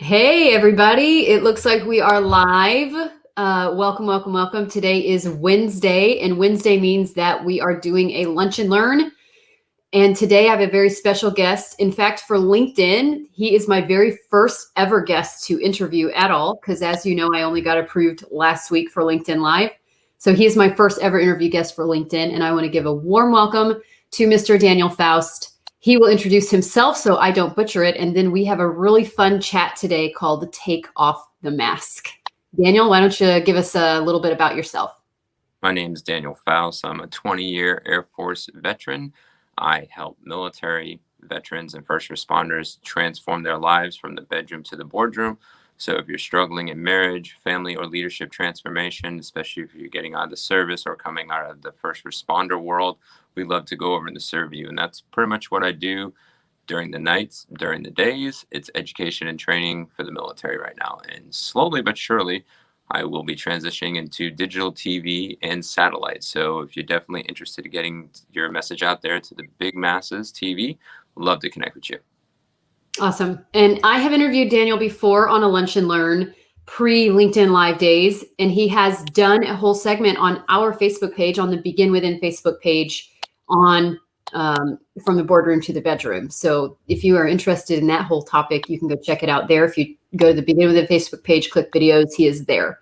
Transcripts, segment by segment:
Hey, everybody. It looks like we are live. Welcome, welcome, welcome. Today is Wednesday, and Wednesday means that we are doing a lunch and learn. And today I have a very special guest. In fact, for LinkedIn, he is my very first ever guest to interview at all, because as you know, I only got approved last week for LinkedIn Live. So he is my first ever interview guest for LinkedIn, and I want to give a warm welcome to Mr. Daniel Faust. He will introduce himself so I don't butcher it. And then we have a really fun chat today called Take Off the Mask. Daniel, why don't you give us a little bit about yourself? My name is Daniel Faust. I'm a 20-year Air Force veteran. I help military veterans and first responders transform their lives from the bedroom to the boardroom. So if you're struggling in marriage, family, or leadership transformation, especially if you're getting out of the service or coming out of the first responder world, we'd love to go over and serve you. And that's pretty much what I do during the nights, during the days. It's education and training for the military right now. And slowly but surely, I will be transitioning into digital TV and satellite. So if you're definitely interested in getting your message out there to the big masses, TV, love to connect with you. Awesome. And I have interviewed Daniel before on a lunch and learn pre LinkedIn Live days, and he has done a whole segment on our Facebook page, on the Begin Within Facebook page, on from the boardroom to the bedroom. So if you are interested in that whole topic, you can go check it out there. If you go to the Begin Within Facebook page, click videos, he is there.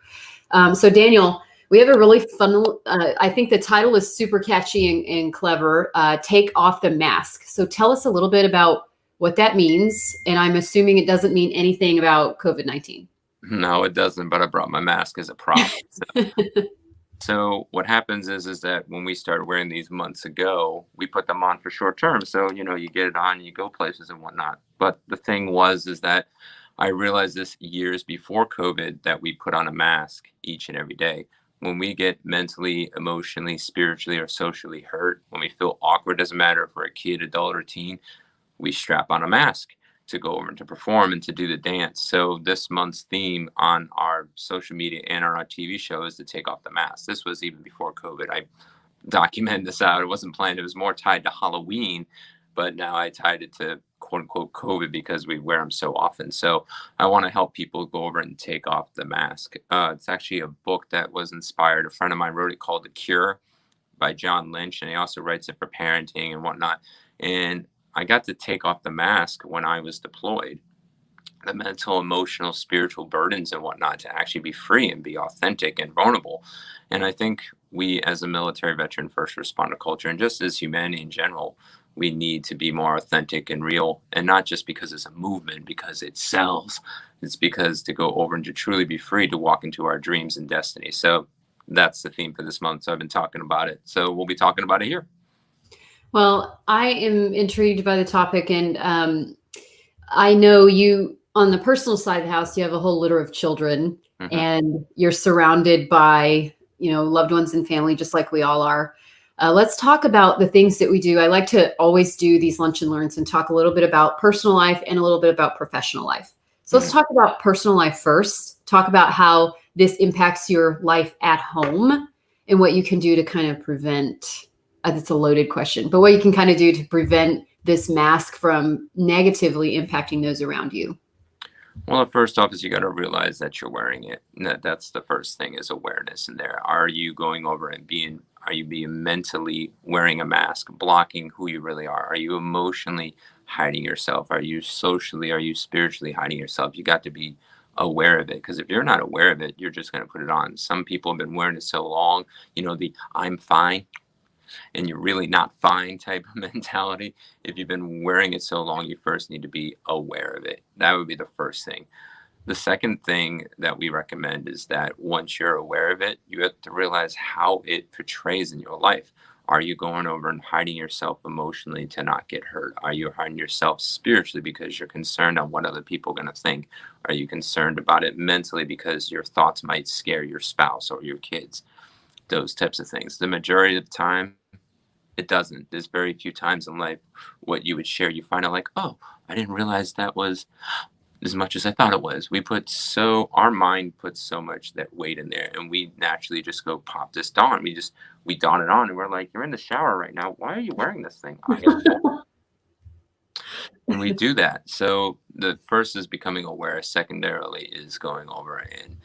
So Daniel, we have a really fun, I think the title is super catchy and clever, Take Off the Mask. So tell us a little bit about what that means. And I'm assuming it doesn't mean anything about COVID-19. No, it doesn't, but I brought my mask as a prop. So what happens is that when we started wearing these months ago, we put them on for short term. So, you get it on, you go places and whatnot. But the thing is that I realized this years before COVID that we put on a mask each and every day. When we get mentally, emotionally, spiritually, or socially hurt, when we feel awkward, doesn't matter if we're a kid, adult, or teen, we strap on a mask to go over and to perform and to do the dance. So this month's theme on our social media and on our TV show is to take off the mask. This was even before COVID. I documented this out. It wasn't planned. It was more tied to Halloween, but now I tied it to quote unquote COVID because we wear them so often. So I want to help people go over and take off the mask. It's actually a book that was inspired. A friend of mine wrote it called The Cure by John Lynch, and he also writes it for parenting and whatnot. And I got to take off the mask when I was deployed, the mental, emotional, spiritual burdens and whatnot, to actually be free and be authentic and vulnerable. And I think we, as a military veteran, first responder culture, and just as humanity in general, we need to be more authentic and real, and not just because it's a movement, because it sells. It's because to go over and to truly be free to walk into our dreams and destiny. So that's the theme for this month. So I've been talking about it. So we'll be talking about it here. Well, I am intrigued by the topic, and I know you, on the personal side of the house, you have a whole litter of children, and you're surrounded by, loved ones and family, just like we all are. Let's talk about the things that we do. I like to always do these lunch and learns and talk a little bit about personal life and a little bit about professional life. So let's talk about personal life first. Talk about how this impacts your life at home and what you can do to kind of prevent. It's a loaded question, but what you can kind of do to prevent this mask from negatively impacting those around you. Well, first off is you got to realize that you're wearing it. And that's the first thing, is awareness in there. Are you going over and are you being mentally wearing a mask, blocking who you really are? Are you emotionally hiding yourself? Are you spiritually hiding yourself? You got to be aware of it, because if you're not aware of it, you're just going to put it on. Some people have been wearing it so long, the I'm fine and you're really not fine type of mentality. If you've been wearing it so long, you first need to be aware of it. That would be the first thing. The second thing that we recommend is that once you're aware of it, you have to realize how it portrays in your life. Are you going over and hiding yourself emotionally to not get hurt? Are you hiding yourself spiritually because you're concerned on what other people are going to think? Are you concerned about it mentally because your thoughts might scare your spouse or your kids? Those types of things. The majority of the time, it doesn't. There's very few times in life what you would share, you find out like, oh, I didn't realize that was as much as I thought it was. Our mind puts so much that weight in there, and we naturally just go pop this don. We don it on, and we're like, you're in the shower right now. Why are you wearing this thing? And we do that. So the first is becoming aware. Secondarily is going over and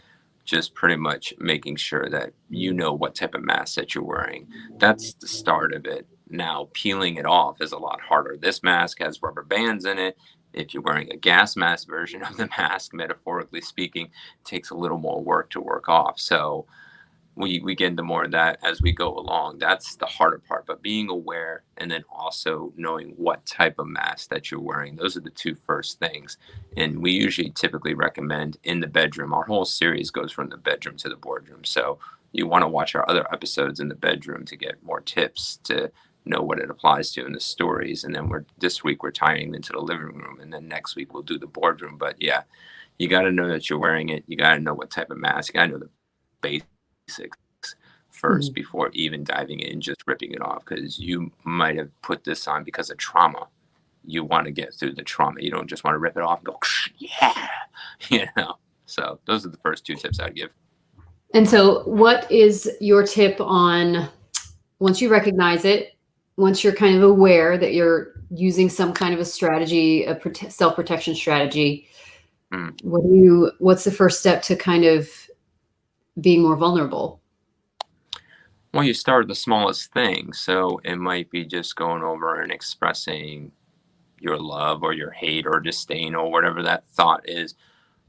just pretty much making sure that you know what type of mask that you're wearing. That's the start of it. Now, peeling it off is a lot harder. This mask has rubber bands in it. If you're wearing a gas mask version of the mask, metaphorically speaking, it takes a little more work to work off. So we get into more of that as we go along. That's the harder part, but being aware and then also knowing what type of mask that you're wearing, those are the two first things. And we usually typically recommend in the bedroom. Our whole series goes from the bedroom to the boardroom, so you want to watch our other episodes in the bedroom to get more tips to know what it applies to in the stories. And then we're this week we're tying them into the living room, and then next week we'll do the boardroom. But yeah, you got to know that you're wearing it. You got to know what type of mask. You got to know the basics first Mhm. before even diving in, just ripping it off, because you might have put this on because of trauma. You want to get through the trauma. You don't just want to rip it off and go, yeah, you know. So those are the first two tips I'd give. And so, what is your tip on once you recognize it, once you're kind of aware that you're using some kind of a strategy, a self protection strategy? Mm. What's the first step to kind of being more vulnerable? Well, you start with the smallest thing. So it might be just going over and expressing your love or your hate or disdain or whatever that thought is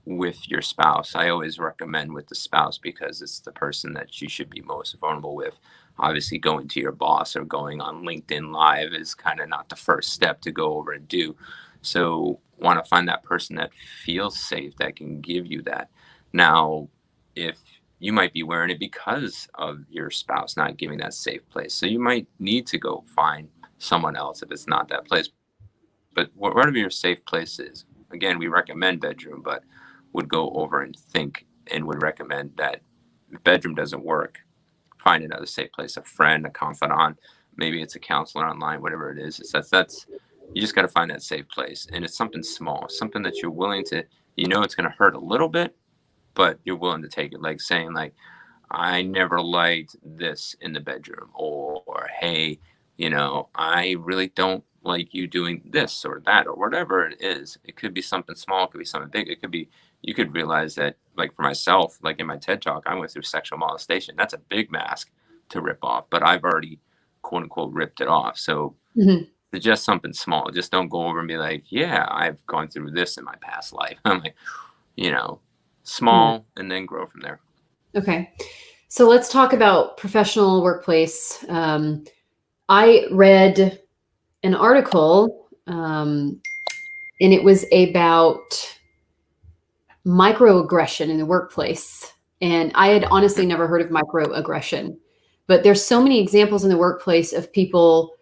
with your spouse. I always recommend with the spouse because it's the person that you should be most vulnerable with. Obviously, going to your boss or going on LinkedIn Live is kind of not the first step to go over and do. So, want to find that person that feels safe, that can give you that. Now, if you might be wearing it because of your spouse not giving that safe place, so you might need to go find someone else if it's not that place. But whatever your safe place is, again, we recommend bedroom, but would go over and think and would recommend that if bedroom doesn't work, find another safe place, a friend, a confidant, maybe it's a counselor online, whatever it is. It's that's you just got to find that safe place, and it's something small, something that you're willing to. You know, it's going to hurt a little bit, but you're willing to take it. Like saying, like, I never liked this in the bedroom, or hey, I really don't like you doing this or that or whatever it is. It could be something small, it could be something big. It could be you could realize that, like for myself, like in my TED talk, I went through sexual molestation. That's a big mask to rip off, but I've already quote unquote ripped it off. So Mhm. it's just something small. Just don't go over and be like, yeah, I've gone through this in my past life. I'm like, you know, Yeah. small and then grow from there. Okay. So let's talk about professional workplace. I read an article, and it was about microaggression in the workplace. And I had honestly never heard of microaggression, but there's so many examples in the workplace of people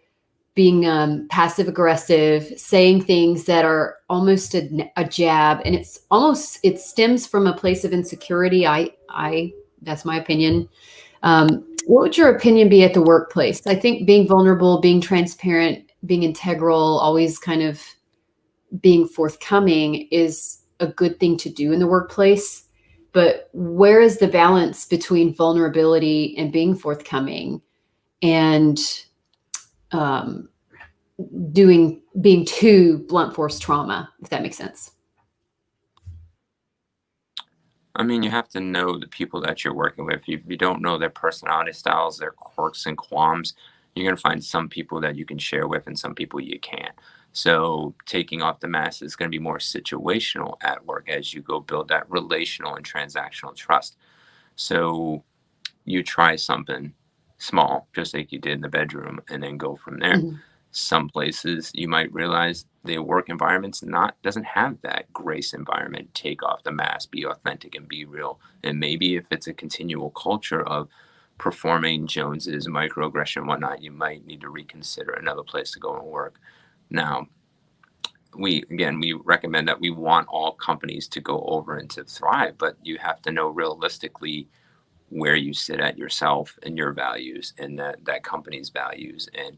being passive aggressive, saying things that are almost a jab, and it stems from a place of insecurity. I That's my opinion. What would your opinion be at the workplace? I think being vulnerable, being transparent, being integral, always kind of being forthcoming is a good thing to do in the workplace. But where is the balance between vulnerability and being forthcoming and um, being too blunt force trauma, if that makes sense? I mean, you have to know the people that you're working with. If you don't know their personality styles, their quirks and qualms, you're going to find some people that you can share with and some people you can't. So, taking off the mask is going to be more situational at work as you go build that relational and transactional trust. So, you try something small, just like you did in the bedroom, and then go from there. Mhm. Some places you might realize the work environment's not doesn't have that grace environment. Take off the mask, be authentic, and be real. And maybe if it's a continual culture of performing Joneses, microaggression, and whatnot, you might need to reconsider another place to go and work. Now, we recommend that we want all companies to go over and to thrive, but you have to know realistically where you sit at yourself and your values and that company's values. And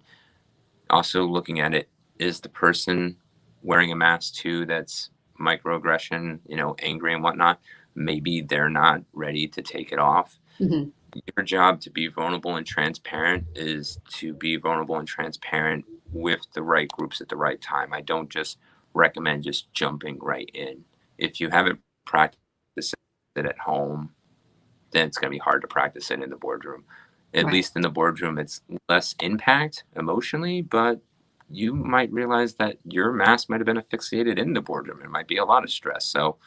also looking at it, is the person wearing a mask too that's microaggression, angry and whatnot? Maybe they're not ready to take it off. Mhm. Your job to be vulnerable and transparent is to be vulnerable and transparent with the right groups at the right time. I don't just recommend just jumping right in. If you haven't practiced it at home, then it's going to be hard to practice it in the boardroom. At Right. least in the boardroom, it's less impact emotionally, but you might realize that your mask might have been asphyxiated in the boardroom. It might be a lot of stress. So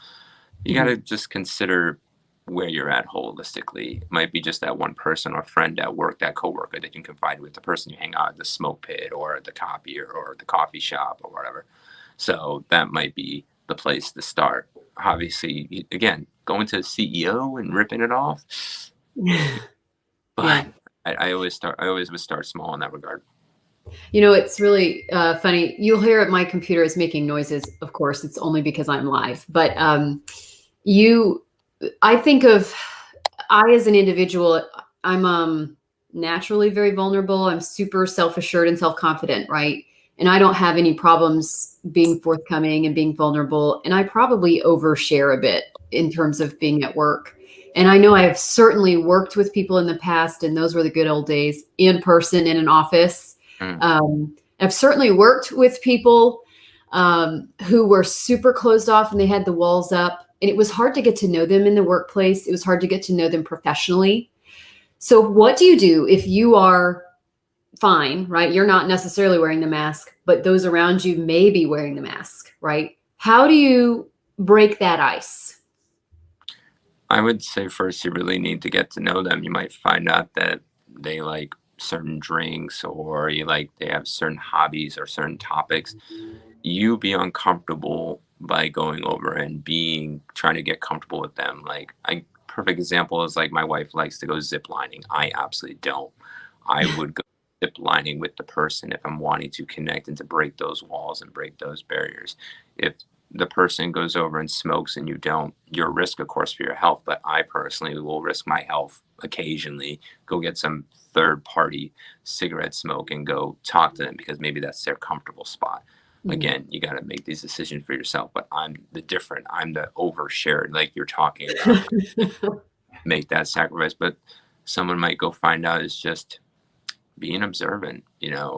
you got to Mhm. just consider where you're at holistically. It might be just that one person or friend at work, that coworker that you can confide with, the person you hang out at the smoke pit or at the copier or the coffee shop or whatever. So that might be the place to start. Obviously, again, going to the CEO and ripping it off, but Yeah. I always would start small in that regard. It's really funny. You'll hear my computer is making noises. Of course, it's only because I'm live. But you, I think of I as an individual, I'm naturally very vulnerable. I'm super self-assured and self-confident, right? And I don't have any problems being forthcoming and being vulnerable. And I probably overshare a bit in terms of being at work. And I know I have certainly worked with people in the past, and those were the good old days in person in an office. Mm. I've certainly worked with people who were super closed off and they had the walls up. And it was hard to get to know them in the workplace. It was hard to get to know them professionally. So, what do you do if you are fine, right? You're not necessarily wearing the mask, but those around you may be wearing the mask, right? How do you break that ice? I would say first you really need to get to know them. You might find out that they like certain drinks or they have certain hobbies or certain topics. You be uncomfortable by going over and being trying to get comfortable with them. Like a perfect example is like my wife likes to go zip lining. I absolutely don't. I would go zip lining with the person if I'm wanting to connect and to break those walls and break those barriers. If the person goes over and smokes and you don't, you're a risk, of course, for your health. But I personally will risk my health occasionally, go get some third party cigarette smoke and go talk to them because maybe that's their comfortable spot. Mhm. Again, you got to make these decisions for yourself. But I'm the overshared, like you're talking about, make that sacrifice. But someone might go find out it's just being observant,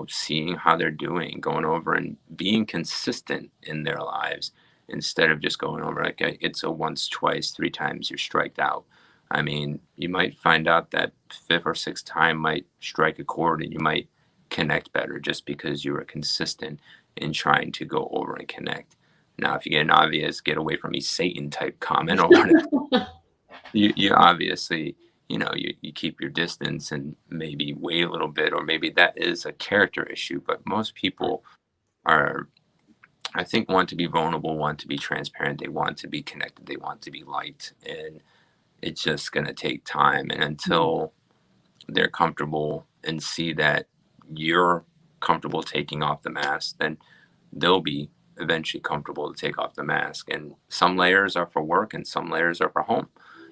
seeing how they're doing, going over and being consistent in their lives instead of just going over like it's a once, twice, three times you're striked out. I mean, you might find out that fifth or sixth time might strike a chord and you might connect better just because you were consistent in trying to go over and connect. Now, if you get an obvious get away from me Satan type comment or whatever, you obviously you keep your distance and maybe wait a little bit, or maybe that is a character issue. But most people are, I think, want to be vulnerable, want to be transparent, they want to be connected, they want to be liked, and it's just going to take time. And Mhm. until they're comfortable and see that you're comfortable taking off the mask, then they'll be eventually comfortable to take off the mask. And some layers are for work and some layers are for home.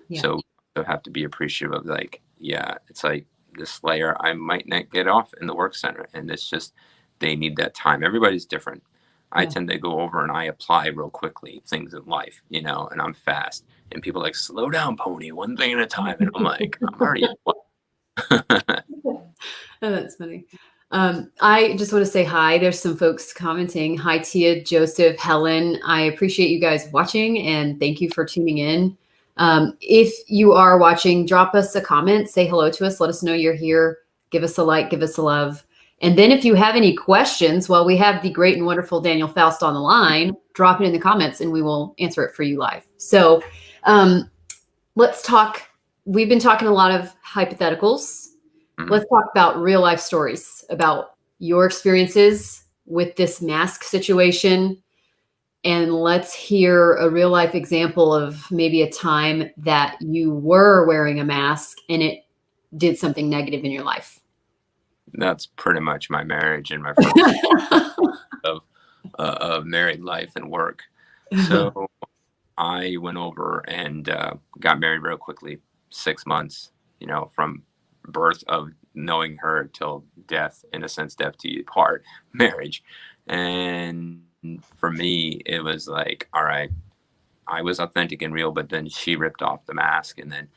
Yeah. So you have to be appreciative of like, yeah, it's like this layer I might not get off in the work center. And it's just they need that time. Everybody's different. I Yeah. tend to go over and I apply real quickly things in life, and I'm fast. And people are like, slow down, pony, one thing at a time. And I'm like, I'm already at one. Oh, that's funny. I just want to say hi. There's some folks commenting. Hi, Tia, Joseph, Helen. I appreciate you guys watching and thank you for tuning in. If you are watching, drop us a comment, say hello to us, let us know you're here, give us a like, give us a love. And then if you have any questions, well, we have the great and wonderful Daniel Faust on the line, drop it in the comments and we will answer it for you live. So um, let's talk. We've been talking a lot of hypotheticals. Mhm. Let's talk about real life stories about your experiences with this mask situation. And let's hear a real life example of maybe a time that you were wearing a mask and it did something negative in your life. That's pretty much my marriage and my first of married life and work. So I went over and got married real quickly, 6 months, from birth of knowing her till death, in a sense, death to you part, marriage. And for me, it was like, all right, I was authentic and real, but then she ripped off the mask. And then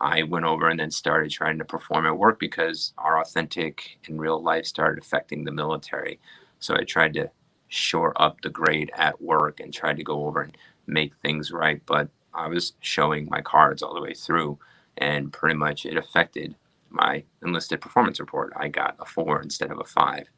I went over and then started trying to perform at work because our authentic and real life started affecting the military. So I tried to shore up the grade at work and tried to go over and make things right. But I was showing my cards all the way through, and pretty much it affected my enlisted performance report. I got a 4 instead of a 5.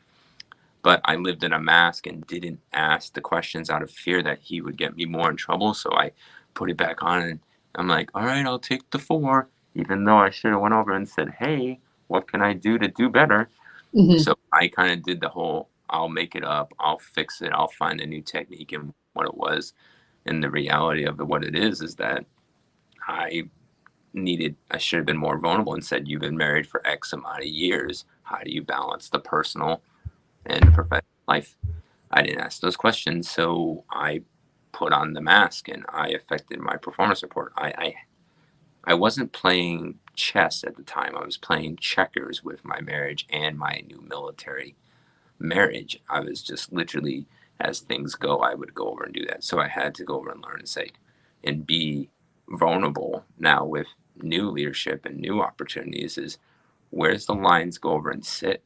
But I lived in a mask and didn't ask the questions out of fear that he would get me more in trouble. So I put it back on, and I'm like, all right, I'll take the 4, even though I should have went over and said, hey, what can I do to do better? Mhm. So I kind of did the whole, I'll make it up, I'll fix it, I'll find a new technique. And what it was, and the reality of what it is that I I should have been more vulnerable and said, you've been married for X amount of years. How do you balance the personal and professional life? I didn't ask those questions. So I put on the mask, and I affected my performance report. I wasn't playing chess at the time. I was playing checkers with my marriage and my new military marriage. I was just literally, as things go, I would go over and do that. So I had to go over and learn and say, and be vulnerable now with new leadership and new opportunities, is where's the lines, go over and sit.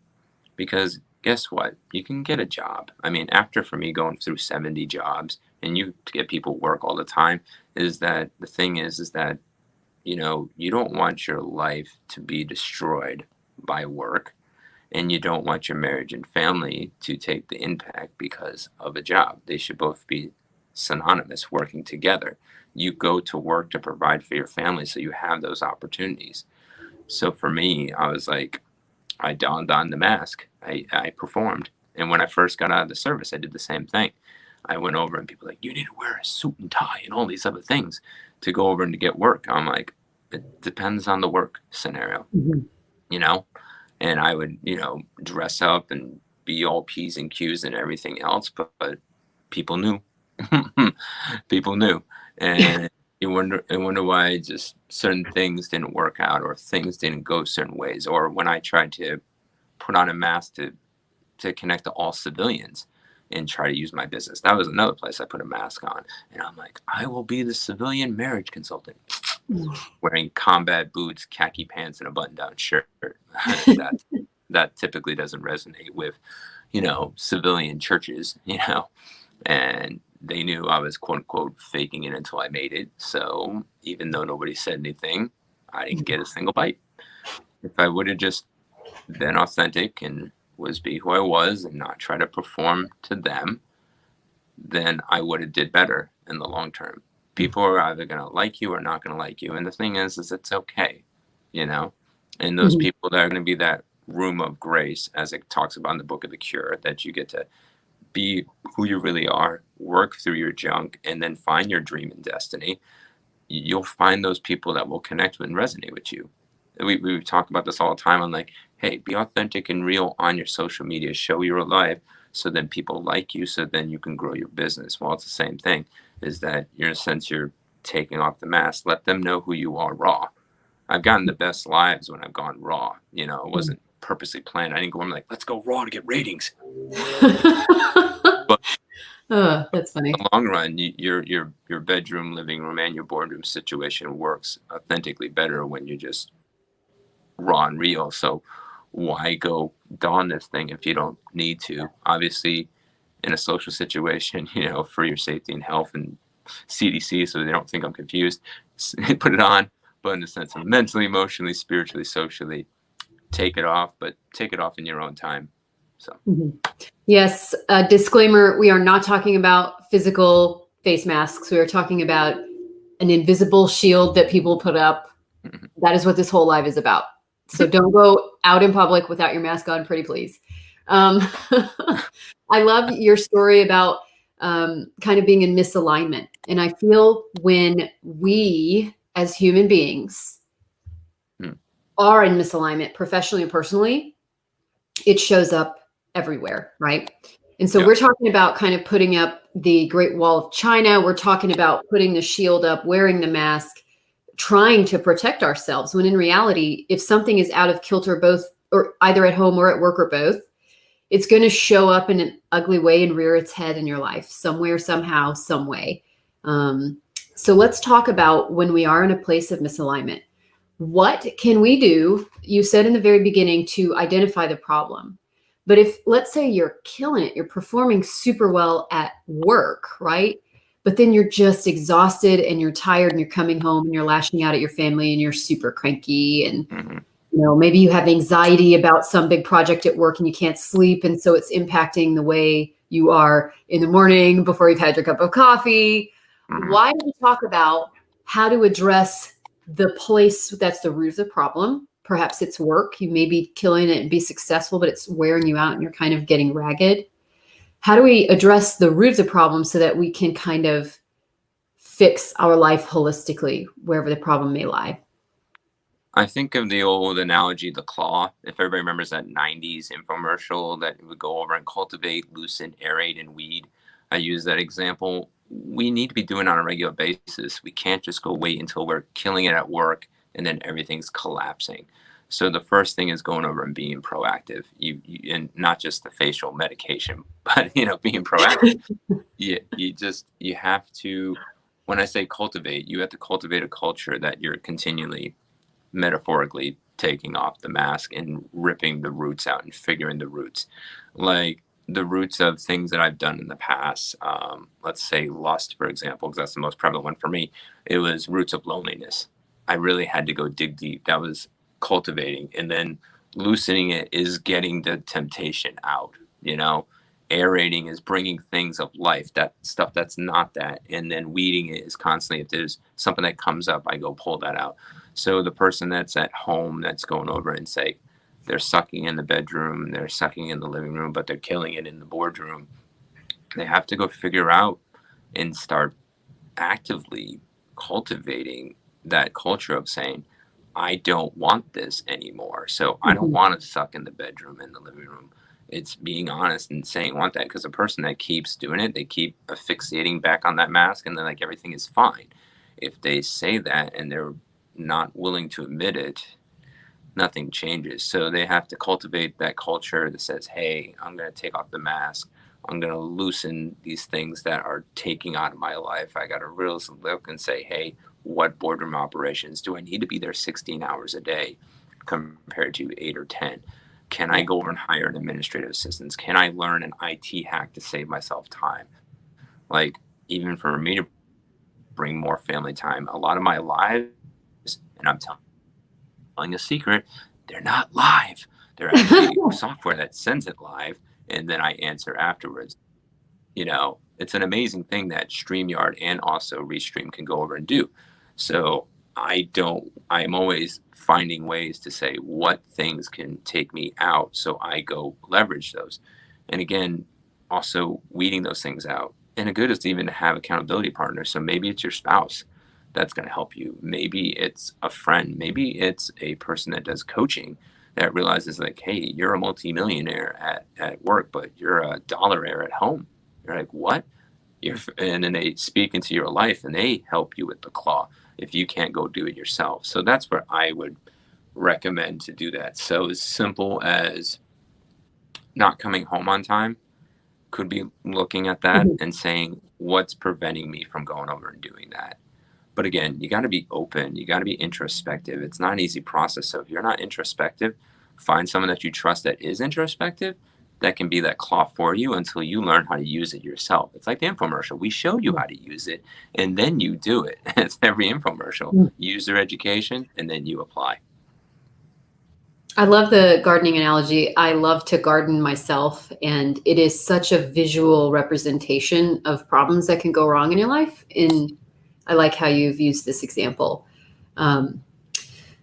Because guess what? You can get a job. I mean, after, for me, going through 70 jobs, and you get people work all the time, is that the thing is that, you don't want your life to be destroyed by work, and you don't want your marriage and family to take the impact because of a job. They should both be synonymous, working together. You go to work to provide for your family, so you have those opportunities. So for me, I was like, I donned on the mask. I performed. And when I first got out of the service, I did the same thing. I went over, and people were like, you need to wear a suit and tie and all these other things to go over and to get work. I'm like, it depends on the work scenario, Mhm. you know? And I would, dress up and be all P's and Q's and everything else, but people knew. People knew. And you wonder why just certain things didn't work out, or things didn't go certain ways, or when I tried to put on a mask to connect to all civilians and try to use my business. That was another place I put a mask on. And I'm like, I will be the civilian marriage consultant, wearing combat boots, khaki pants, and a button-down shirt. that that typically doesn't resonate with, civilian churches, and they knew I was quote unquote faking it until I made it. So even though nobody said anything, I didn't get a single bite. If I would have just been authentic and was be who I was and not try to perform to them, then I would have did better in the long term. People are either going to like you or not going to like you. And the thing is it's okay, you know? And those Mhm. people that are going to be that room of grace, as it talks about in the book of the Cure, that you get to be who you really are, work through your junk, and then find your dream and destiny. You'll find those people that will connect with and resonate with you. We talk about this all the time. I'm like, hey, be authentic and real on your social media. Show you're alive, so then people like you, so then you can grow your business. Well, it's the same thing, is that in a sense you're taking off the mask. Let them know who you are raw. I've gotten the best lives when I've gone raw. It wasn't purposely planned. I didn't go, I'm like, let's go raw to get ratings. But Oh, that's in funny. the long run, your bedroom, living room, and your boardroom situation works authentically better when you're just raw and real. So why go don this thing if you don't need to? Obviously, in a social situation, for your safety and health and CDC, so they don't think I'm confused, put it on. But in the sense of mentally, emotionally, spiritually, socially, take it off, but take it off in your own time. So Mhm. Yes, disclaimer, we are not talking about physical face masks. We are talking about an invisible shield that people put up. That is what this whole live is about. So don't go out in public without your mask on, pretty please. Um, I love your story about kind of being in misalignment. And I feel when we, as human beings, mm, are in misalignment professionally and personally, it shows up everywhere, right? And so yeah, we're talking about kind of putting up the Great Wall of China. We're talking about putting the shield up, wearing the mask, trying to protect ourselves, when in reality, if something is out of kilter, both or either at home or at work or both, it's going to show up in an ugly way and rear its head in your life somewhere, somehow, some way. Um, so let's talk about when we are in a place of misalignment. What can we do? You said in the very beginning to identify the problem, But if, let's say you're killing it, you're performing super well at work, right? But then you're just exhausted and you're tired and you're coming home and you're lashing out at your family and you're super cranky and Mm-hmm. maybe you have anxiety about some big project at work and you can't sleep. And so it's impacting the way you are in the morning before you've had your cup of coffee. Mm-hmm. Why don't we talk about how to address the place that's the root of the problem? Perhaps it's work. You may be killing it and be successful, but it's wearing you out and you're kind of getting ragged. How do we address the root of the problem so that we can kind of fix our life holistically, wherever the problem may lie? I think of the old analogy, the claw. If everybody remembers that 90s infomercial that would go over and cultivate, loosen, aerate, and weed. I use that example. We need to be doing it on a regular basis. We can't just go wait until we're killing it at work and then everything's collapsing. So the first thing is going over and being proactive. And not just the facial medication, but being proactive. You have to. When I say cultivate, you have to cultivate a culture that you're continually, metaphorically, taking off the mask and ripping the roots out and figuring the roots, like the roots of things that I've done in the past. Let's say lust, for example, because that's the most prevalent one for me. It was roots of loneliness. I really had to go dig deep. That was cultivating. And then loosening it is getting the temptation out. Aerating is bringing things of life, that stuff that's not that. And then weeding it is constantly, if there's something that comes up, I go pull that out. So the person that's at home that's going over and say they're sucking in the bedroom, they're sucking in the living room, but they're killing it in the boardroom, they have to go figure out and start actively cultivating that culture of saying, I don't want this anymore. So I don't want to suck in the bedroom and the living room. It's being honest and saying I want that, because the person that keeps doing it, they keep asphyxiating back on that mask and then like everything is fine. If they say that and they're not willing to admit it, nothing changes. So they have to cultivate that culture that says, hey, I'm going to take off the mask. I'm going to loosen these things that are taking out of my life. I got to really look and say, hey, what boardroom operations do I need to be there 16 hours a day compared to 8 or 10? Can I go over and hire an administrative assistant? Can I learn an IT hack to save myself time? Like, even for me to bring more family time, a lot of my lives, and I'm telling a secret, they're not live. They're actually software that sends it live, and then I answer afterwards. It's an amazing thing that StreamYard and also Restream can go over and do. So I'm always finding ways to say what things can take me out. So I go leverage those. And again, also weeding those things out. And a good is to even have accountability partners. So maybe it's your spouse that's going to help you. Maybe it's a friend. Maybe it's a person that does coaching that realizes like, hey, you're a multimillionaire at work, but you're a dollaraire at home. You're like, what? And then they speak into your life and they help you with the claw if you can't go do it yourself. So that's where I would recommend to do that. So as simple as not coming home on time could be looking at that and saying, what's preventing me from going over and doing that? But again, you got to be open. You got to be introspective. It's not an easy process. So if you're not introspective, find someone that you trust that is introspective, that can be that claw for you until you learn how to use it yourself. It's like the infomercial. We show you how to use it, and then you do it. It's every infomercial. Use their education, and then you apply. I love the gardening analogy. I love to garden myself, and it is such a visual representation of problems that can go wrong in your life. And I like how you've used this example.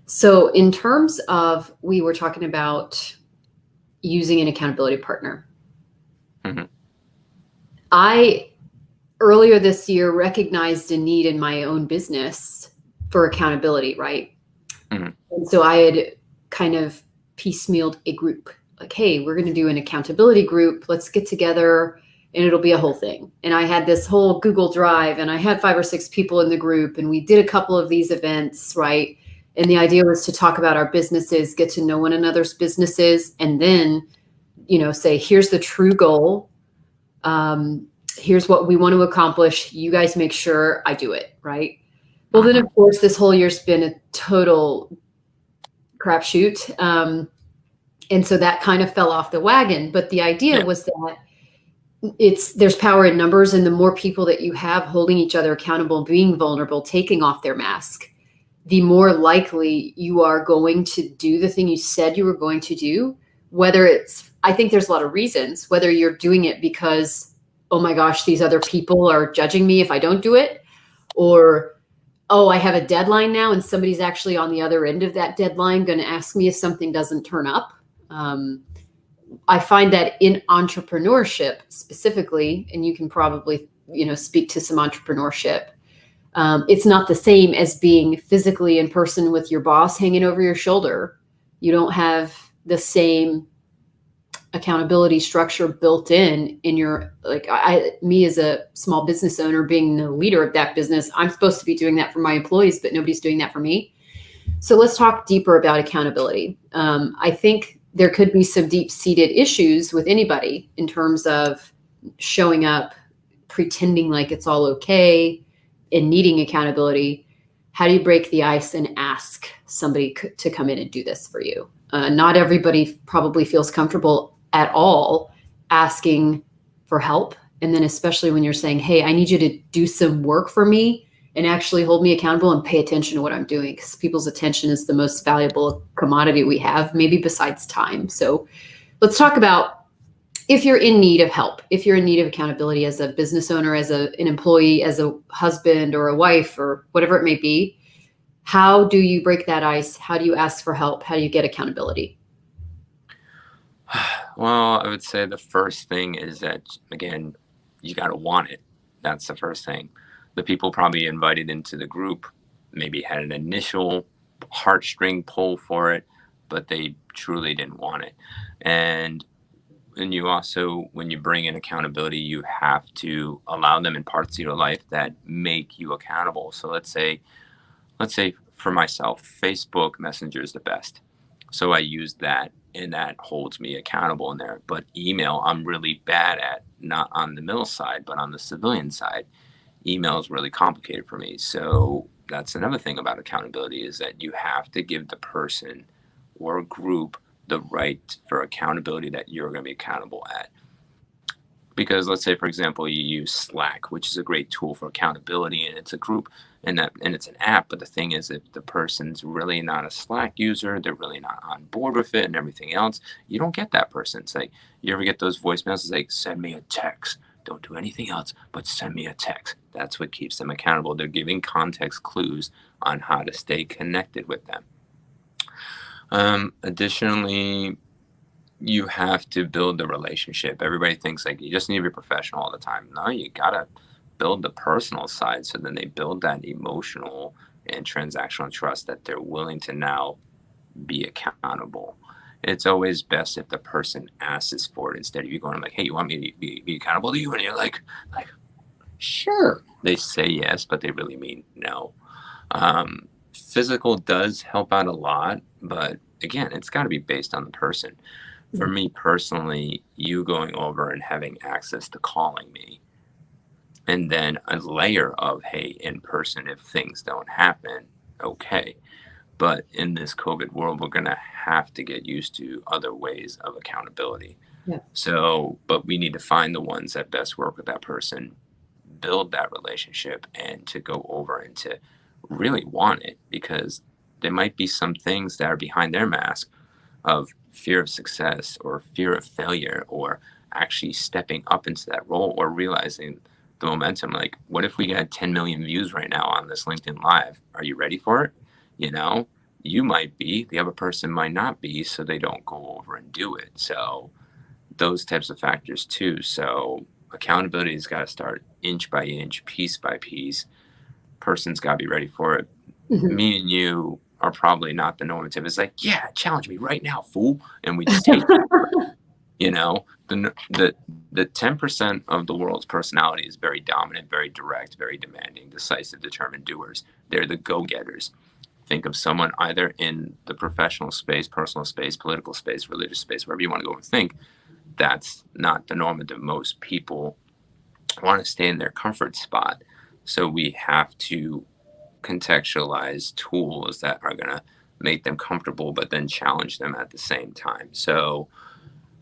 So in terms of, we were talking about using an accountability partner. I, earlier this year, recognized a need in my own business for accountability, right? And so I had kind of piecemealed a group. Like, hey, we're going to do an accountability group. Let's get together and it'll be a whole thing. And I had this whole Google Drive and I had 5 or 6 people in the group and we did a couple of these events, right? And the idea was to talk about our businesses, get to know one another's businesses, and then, say, here's the true goal. Here's what we want to accomplish. You guys make sure I do it, right? Well, then, of course, this whole year's been a total crapshoot. And so that kind of fell off the wagon. But the idea Yeah. was that there's power in numbers, and the more people that you have holding each other accountable, being vulnerable, taking off their mask, the more likely you are going to do the thing you said you were going to do. Whether it's, I think there's a lot of reasons, whether you're doing it because, oh my gosh, these other people are judging me if I don't do it, or, oh, I have a deadline now and somebody's actually on the other end of that deadline going to ask me if something doesn't turn up. I find that in entrepreneurship specifically, and you can probably, speak to some entrepreneurship, it's not the same as being physically in person with your boss hanging over your shoulder. You don't have the same accountability structure built in your, like, me as a small business owner, being the leader of that business, I'm supposed to be doing that for my employees, but nobody's doing that for me. So let's talk deeper about accountability. I think there could be some deep-seated issues with anybody in terms of showing up, pretending like it's all okay, and needing accountability. How do you break the ice and ask somebody to come in and do this for you? Not everybody probably feels comfortable at all asking for help. And then especially when you're saying, hey, I need you to do some work for me and actually hold me accountable and pay attention to what I'm doing, because people's attention is the most valuable commodity we have, maybe besides time. So let's talk about, if you're in need of help, if you're in need of accountability as a business owner, as an employee, as a husband or a wife or whatever it may be, how do you break that ice? How do you ask for help? How do you get accountability? Well, I would say the first thing is that, again, you got to want it. That's the first thing. The people probably invited into the group maybe had an initial heartstring pull for it, but they truly didn't want it. And you also, when you bring in accountability, you have to allow them in parts of your life that make you accountable. So let's say for myself, Facebook Messenger is the best. So I use that, and that holds me accountable in there. But email, I'm really bad at, not on the middle side, but on the civilian side. Email is really complicated for me. So that's another thing about accountability, is that you have to give the person or group the right for accountability that you're going to be accountable at. Because let's say, for example, you use Slack, which is a great tool for accountability, and it's a group, and it's an app. But the thing is, if the person's really not a Slack user, they're really not on board with it and everything else, you don't get that person. It's like, you ever get those voicemails? It's like, send me a text. Don't do anything else, but send me a text. That's what keeps them accountable. They're giving context clues on how to stay connected with them. Additionally, you have to build the relationship. Everybody thinks like you just need to be professional all the time. No, you gotta build the personal side, so then they build that emotional and transactional trust that they're willing to now be accountable. It's always best if the person asks for it, instead of you going like, hey, you want me to be accountable to you? And you're like, sure. They say yes, but they really mean no. Physical does help out a lot, but again, it's got to be based on the person. For me personally, you going over and having access to calling me, and then a layer of, hey, in person, if things don't happen, okay. But in this COVID world, we're going to have to get used to other ways of accountability. Yeah. So, but we need to find the ones that best work with that person, build that relationship, and to go over and to really want it, because there might be some things that are behind their mask of fear of success or fear of failure, or actually stepping up into that role, or realizing the momentum. Like, what if we had 10 million views right now on this LinkedIn Live? Are you ready for it? You know, you might be, the other person might not be, so they don't go over and do it. So those types of factors too. So accountability has got to start inch by inch, piece by piece. Person's got to be ready for it. Mhm. Me and you are probably not the normative. It's like, yeah, challenge me right now, fool. And we just take it. You know, the 10% of the world's personality is very dominant, very direct, very demanding, decisive, determined doers. They're the go-getters. Think of someone either in the professional space, personal space, political space, religious space, wherever you want to go and think. That's not the normative. Most people want to stay in their comfort spot. So we have to contextualize tools that are going to make them comfortable, but then challenge them at the same time. So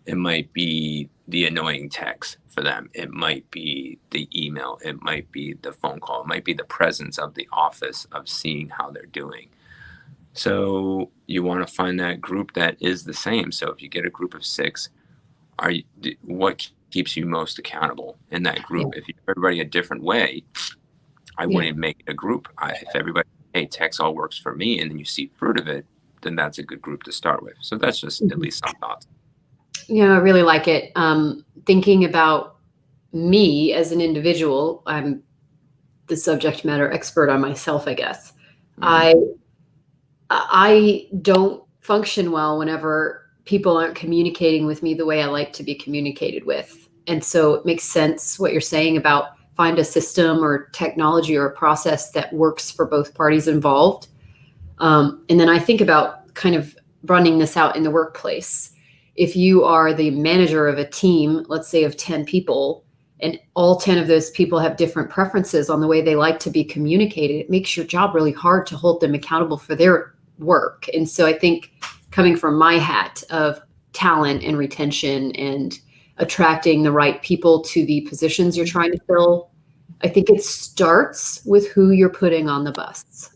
it might be the annoying text for them. It might be the email. It might be the phone call. It might be the presence of the office, of seeing how they're doing. So you want to find that group that is the same. So if you get a group of 6, what keeps you most accountable in that group? Yeah. If you everybody a different way, I Yeah. wouldn't make it a group. If everybody, hey, text all works for me, and then you see fruit of it, then that's a good group to start with. So that's just at least some thoughts. Yeah, I really like it. Thinking about me as an individual, I'm the subject matter expert on myself, I guess. Mm-hmm. I don't function well whenever people aren't communicating with me the way I like to be communicated with. And so it makes sense what you're saying about find a system or technology or a process that works for both parties involved. And then I think about kind of running this out in the workplace. If you are the manager of a team, let's say of 10 people, and all 10 of those people have different preferences on the way they like to be communicated, it makes your job really hard to hold them accountable for their work. And so I think coming from my hat of talent and retention and attracting the right people to the positions you're trying to fill, I think it starts with who you're putting on the bus.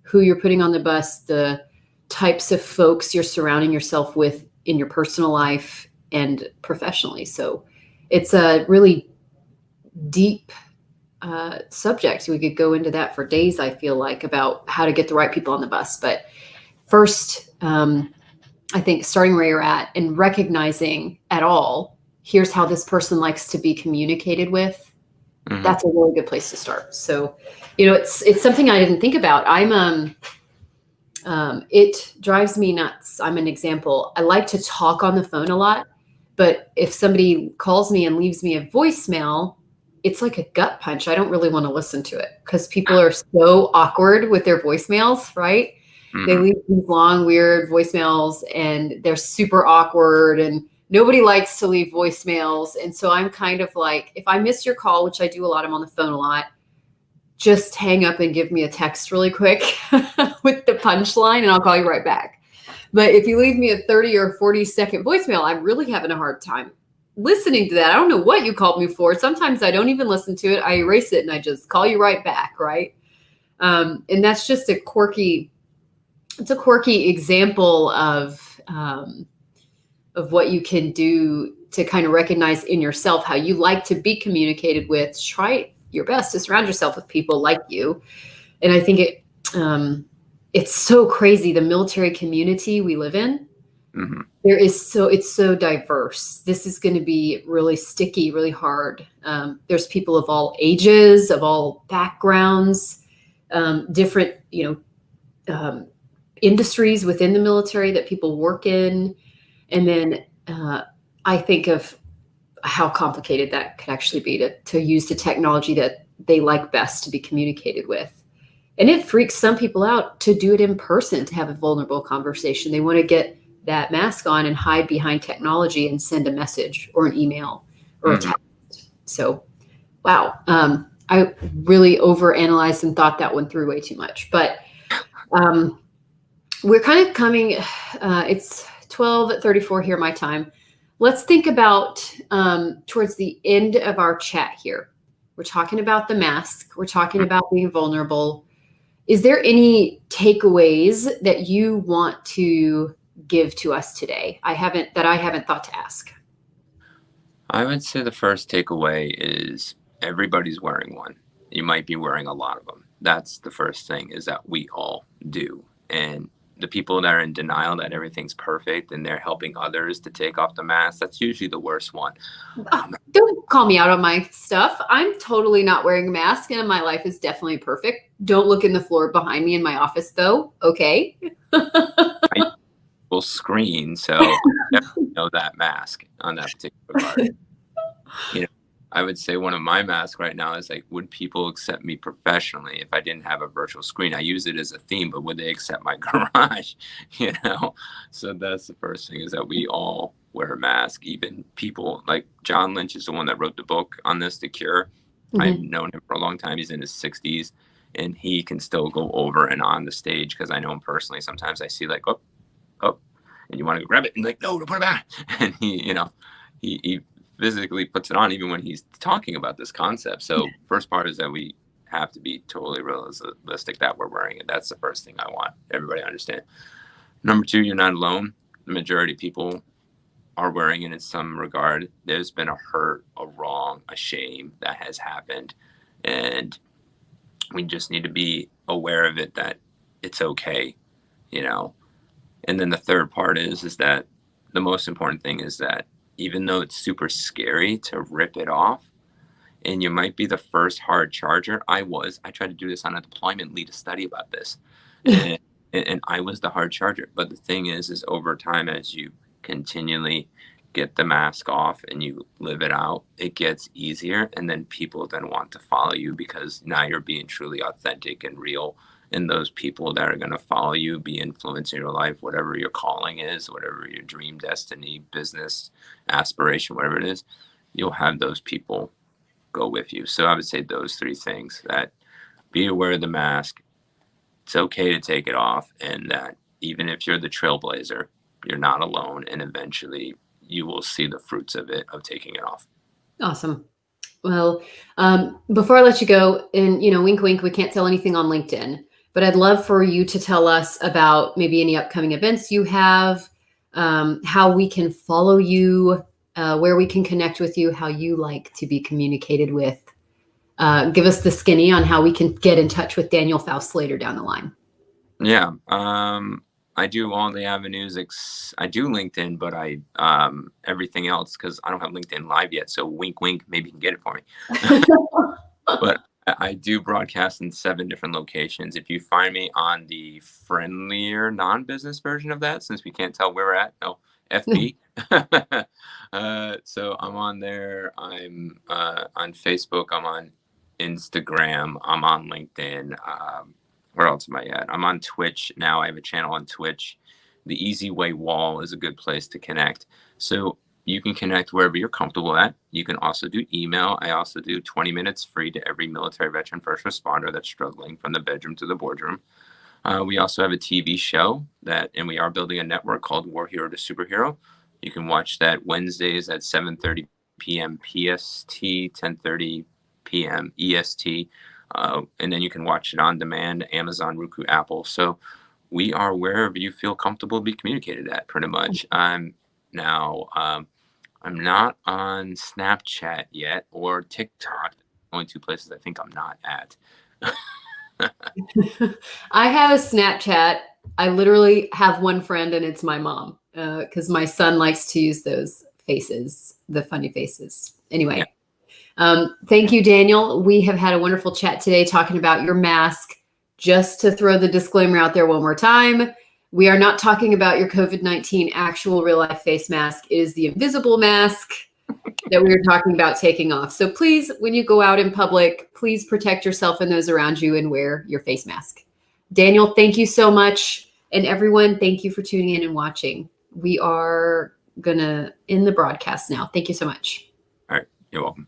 Who you're putting on the bus, the types of folks you're surrounding yourself with in your personal life and professionally. So it's a really deep subject. We could go into that for days, I feel like, about how to get the right people on the bus. But first, I think starting where you're at and recognizing at all, here's how this person likes to be communicated with. Mm-hmm. That's a really good place to start. So, it's something I didn't think about. It drives me nuts. I'm an example. I like to talk on the phone a lot, but if somebody calls me and leaves me a voicemail, it's like a gut punch. I don't really want to listen to it because people are so awkward with their voicemails, right? Mm-hmm. They leave these long, weird voicemails and they're super awkward and nobody likes to leave voicemails. And so I'm kind of like, if I miss your call, which I do a lot, I'm on the phone a lot, just hang up and give me a text really quick with the punchline and I'll call you right back. But if you leave me a 30 or 40-second voicemail, I'm really having a hard time listening to that. I don't know what you called me for. Sometimes I don't even listen to it. I erase it and I just call you right back, right? And that's just a quirky example of what you can do to kind of recognize in yourself how you like to be communicated with. Try your best to surround yourself with people like you. And I think it's so crazy, the military community we live in. Mm-hmm. It's so diverse. This is going to be really sticky, really hard. There's people of all ages, of all backgrounds, different, industries within the military that people work in. And then I think of how complicated that could actually be to use the technology that they like best to be communicated with. And it freaks some people out to do it in person, to have a vulnerable conversation. They want to get that mask on and hide behind technology and send a message or an email or a text. So, wow. I really overanalyzed and thought that one through way too much. But we're kind of coming, it's 12:34 here, my time. Let's think about towards the end of our chat here. We're talking about the mask. We're talking about being vulnerable. Is there any takeaways that you want to give to us today? I haven't thought to ask. I would say the first takeaway is everybody's wearing one. You might be wearing a lot of them. That's the first thing, is that we all do. And the people that are in denial that everything's perfect and they're helping others to take off the mask, that's usually the worst one. Don't call me out on my stuff. I'm totally not wearing a mask and my life is definitely perfect. Don't look in the floor behind me in my office though. Okay. I will screen, so I definitely know that mask on that particular part. I would say one of my masks right now is like, would people accept me professionally if I didn't have a virtual screen? I use it as a theme, but would they accept my garage? So that's the first thing, is that we all wear a mask. Even people like John Lynch is the one that wrote the book on this, The Cure. Mm-hmm. I've known him for a long time. He's in his 60s. and he can still go over and on the stage, because I know him personally. Sometimes I see like, oh, oh, and you want to go grab it, and like, no, put it back. And he physically puts it on even when he's talking about this concept. So first part is that we have to be totally realistic that we're wearing it. That's the first thing I want everybody to understand. Number two, you're not alone. The majority of people are wearing it in some regard. There's been a hurt, a wrong, a shame that has happened. And we just need to be aware of it, that it's okay, you know. And then the third part is that the most important thing is that even though it's super scary to rip it off, and you might be the first hard charger. I tried to do this on a deployment, lead a study about this. And I was the hard charger. But the thing is over time, as you continually get the mask off and you live it out, it gets easier. And then people then want to follow you, because now you're being truly authentic and real. And those people that are going to follow you, be influencing your life, whatever your calling is, whatever your dream, destiny, business, aspiration, whatever it is, you'll have those people go with you. So I would say those three things: that be aware of the mask, it's okay to take it off, and that even if you're the trailblazer, you're not alone, and eventually you will see the fruits of it, of taking it off. Awesome. Well, before I let you go, and wink, wink, we can't sell anything on LinkedIn, but I'd love for you to tell us about maybe any upcoming events you have, how we can follow you, where we can connect with you, how you like to be communicated with. Give us the skinny on how we can get in touch with Daniel Faust later down the line. Yeah. I do all the avenues. I do LinkedIn, but I everything else, because I don't have LinkedIn Live yet. So wink, wink, maybe you can get it for me. But I do broadcast in 7 different locations. If you find me on the friendlier non-business version of that, since we can't tell where we're at, no, FB. So I'm on there. I'm on Facebook. I'm on Instagram. I'm on LinkedIn. Where else am I at? I'm on Twitch now. I have a channel on Twitch. The Easy Way Wall is a good place to connect. So you can connect wherever you're comfortable at. You can also do email. I also do 20 minutes free to every military veteran, first responder that's struggling from the bedroom to the boardroom. We also have a TV show and we are building a network called War Hero to Superhero. You can watch that Wednesdays at 7:30 p.m. PST, 10:30 p.m. EST. And then you can watch it on demand, Amazon, Roku, Apple. So we are wherever you feel comfortable to be communicated at, pretty much. I'm not on Snapchat yet, or TikTok. Only 2 places I think I'm not at. I have a Snapchat. I literally have one friend, and it's my mom, because my son likes to use those faces, the funny faces. Anyway. Yeah. Thank you, Daniel. We have had a wonderful chat today talking about your mask. Just to throw the disclaimer out there one more time, we are not talking about your COVID-19 actual real life face mask. It is the invisible mask that we were talking about taking off. So please, when you go out in public, please protect yourself and those around you and wear your face mask. Daniel, thank you so much. And everyone, thank you for tuning in and watching. We are going to end the broadcast now. Thank you so much. All right. You're welcome.